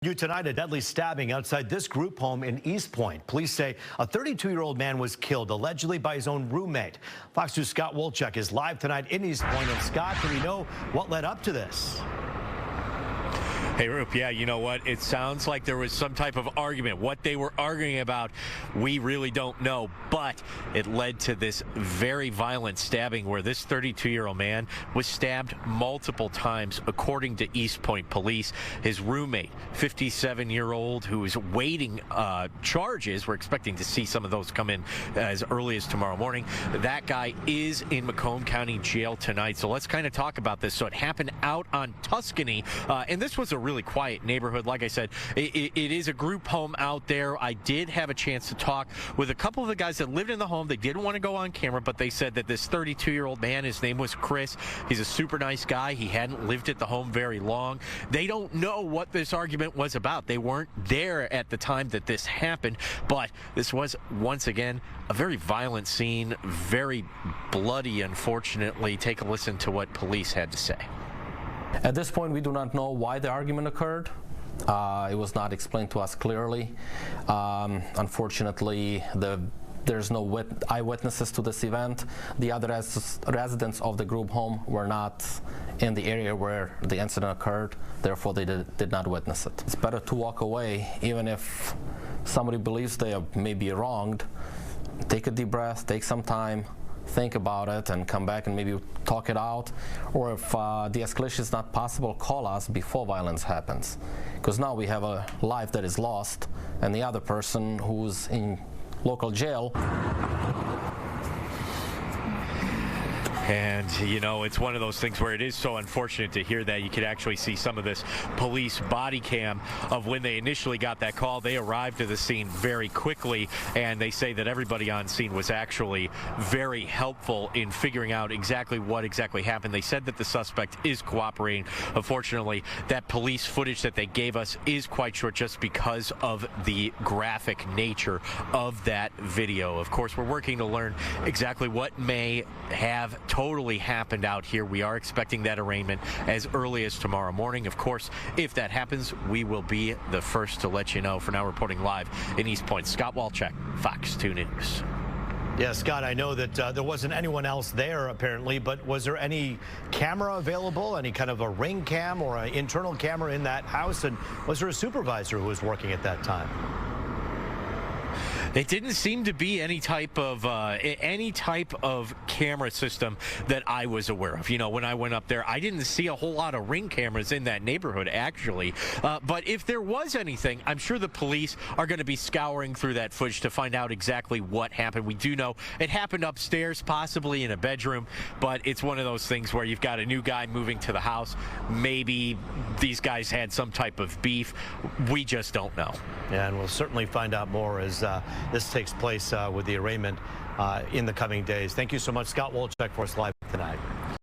New tonight, a deadly stabbing outside this group home in Eastpointe. Police say a 32-year-old man was killed, allegedly by his own roommate. Fox News' Scott Wolchuk is live tonight in Eastpointe. And Scott, do we know what led up to this? Hey, Roop, yeah, you know what? It sounds like there was some type of argument. What they were arguing about, we really don't know. But it led to this very violent stabbing where this 32-year-old man was stabbed multiple times, according to Eastpointe police. His roommate, 57-year-old, who is waiting charges. We're expecting to see some of those come in as early as tomorrow morning. That guy is in Macomb County Jail tonight. So let's kind of talk about this. So it happened out on Tuscany, and this was a really quiet neighborhood. Like I said, it is a group home out there. I did have a chance to talk with a couple of the guys that lived in the home. They didn't want to go on camera, but they said that this 32-year-old man, his name was Chris. He's a super nice guy. He hadn't lived at the home very long. They don't know what this argument was about. They weren't there at the time that this happened, but this was, once again, a very violent scene, very bloody, unfortunately. Take a listen to what police had to say. At this point, we do not know why the argument occurred. It was not explained to us clearly. Unfortunately, there's no eyewitnesses to this event. The other residents of the group home were not in the area where the incident occurred, therefore they did not witness it. It's better to walk away, even if somebody believes they may be wronged. Take a deep breath, take some time, think about it, and come back and maybe talk it out. Or if the escalation is not possible, call us before violence happens. Because now we have a life that is lost, and the other person who's in local jail. And, you know, it's one of those things where it is so unfortunate to hear that. You could actually see some of this police body cam of when they initially got that call. They arrived to the scene very quickly, and they say that everybody on scene was actually very helpful in figuring out exactly what happened. They said that the suspect is cooperating. Unfortunately, that police footage that they gave us is quite short just because of the graphic nature of that video. Of course, we're working to learn exactly what may have totally happened out here. We are expecting that arraignment as early as tomorrow morning. Of course, if that happens, we will be the first to let you know. For now, reporting live in Eastpointe, Scott Wolchuk, Fox 2 News. Yeah, Scott, I know that there wasn't anyone else there, apparently, but was there any camera available, any kind of a ring cam or an internal camera in that house? And was there a supervisor who was working at that time? It didn't seem to be any type of camera system that I was aware of. You know, when I went up there, I didn't see a whole lot of ring cameras in that neighborhood, actually. But if there was anything, I'm sure the police are going to be scouring through that footage to find out exactly what happened. We do know it happened upstairs, possibly in a bedroom, but it's one of those things where you've got a new guy moving to the house. Maybe these guys had some type of beef. We just don't know. Yeah, and we'll certainly find out more as this takes place with the arraignment in the coming days. Thank you so much, Scott Wolchuk, for us live tonight.